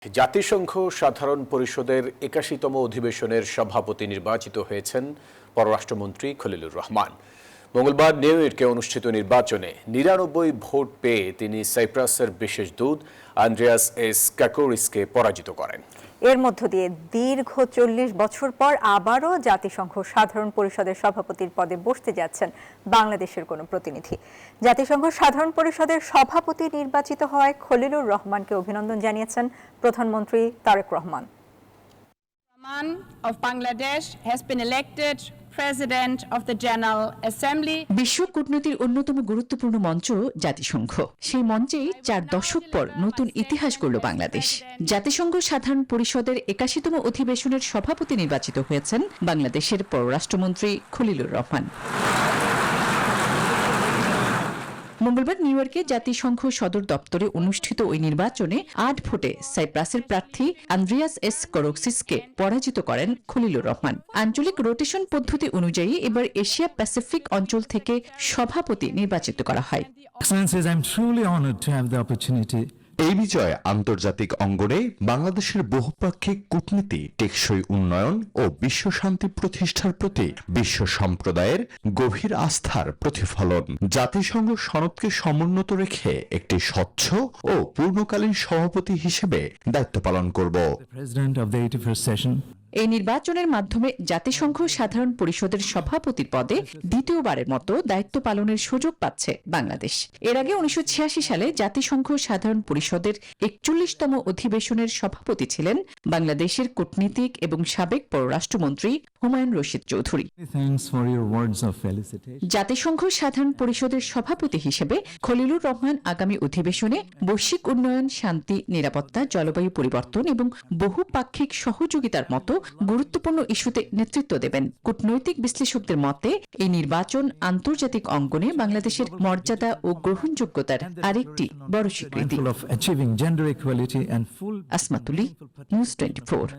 জাতিসংঘ সাধারণ পরিষদের ৮১তম অধিবেশনের সভাপতি নির্বাচিত হয়েছেন পররাষ্ট্রমন্ত্রী খলিলুর রহমান। মঙ্গলবার নিউ ইয়র্কে অনুষ্ঠিত নির্বাচনে ৯৯ ভোট পেয়ে তিনি সাইপ্রাসের বিশেষ দূত আন্দ্রেয়াস এস কাকোরিসকে পরাজিত করেন। এর মধ্য দিয়ে দীর্ঘ ৪০ বছর পর আবারও জাতিসংঘ সাধারণ পরিষদের সভাপতির পদে বসতে যাচ্ছেন বাংলাদেশের কোনো প্রতিনিধি। জাতিসংঘ সাধারণ পরিষদের সভাপতি নির্বাচিত হওয়ায় খলিলুর রহমানকে অভিনন্দন জানিয়েছেন প্রধানমন্ত্রী Tarique Rahman. of Bangladesh has been elected President of the General Assembly. বিশ্ব কূটনীতির অন্যতম গুরুত্বপূর্ণ মঞ্চ জাতিসংঘ। সেই মঞ্চেই ৪ দশক পর নতুন ইতিহাস গড়ল বাংলাদেশ। জাতিসংঘ সাধারণ পরিষদের ৮১তম অধিবেশনের সভাপতি নির্বাচিত হয়েছেন বাংলাদেশের পররাষ্ট্রমন্ত্রী খলিলুর রহমান। মঙ্গলবার নিউ ইয়র্কে জাতিসংঘ সদর দপ্তরে অনুষ্ঠিত ওই নির্বাচনে ৮ ভোটে সাইপ্রাসের প্রার্থী আন্দ্রিয়াস এস কাকোরিসকে পরাজিত করেন খলিলুর রহমান। আঞ্চলিক রোটেশন পদ্ধতি অনুযায়ী এবার এশিয়া প্যাসিফিক অঞ্চল থেকে সভাপতি নির্বাচিত করা হয়। এই বিজয় আন্তর্জাতিক অঙ্গনে বাংলাদেশের বহুপাক্ষিক কূটনীতি, টেকসই উন্নয়ন ও বিশ্ব শান্তি প্রতিষ্ঠার প্রতি বিশ্ব সম্প্রদায়ের গভীর আস্থার প্রতিফলন। জাতিসংঘ সনদকে সমুন্নত রেখে একটি স্বচ্ছ ও পূর্ণকালীন সভাপতি হিসেবে দায়িত্ব পালন করব। এই নির্বাচনের মাধ্যমে জাতিসংঘ সাধারণ পরিষদের সভাপতির পদে দ্বিতীয়বারের মতো দায়িত্ব পালনের সুযোগ পাচ্ছে বাংলাদেশ। এর আগে ১৯৮৬ সালে জাতিসংঘ সাধারণ পরিষদের ৪১তম অধিবেশনের সভাপতি ছিলেন বাংলাদেশের কূটনীতিক এবং সাবেক পররাষ্ট্রমন্ত্রী হুমায়ুন রশিদ চৌধুরী। জাতিসংঘ সাধারণ পরিষদের সভাপতি হিসেবে খলিলুর রহমান আগামী অধিবেশনে বৈশ্বিক উন্নয়ন, শান্তি, নিরাপত্তা, জলবায়ু পরিবর্তন এবং বহুপাক্ষিক সহযোগিতার মতো গুরুত্বপূর্ণ ইস্যুতে নেতৃত্ব দেবেন। কূটনৈতিক বিশ্লেষকদের মতে এই নির্বাচন আন্তর্জাতিক অঙ্গনে বাংলাদেশের মর্যাদা ও গ্রহণযোগ্যতার আরেকটি বড় স্বীকৃতি। Asma Tuli, News 24।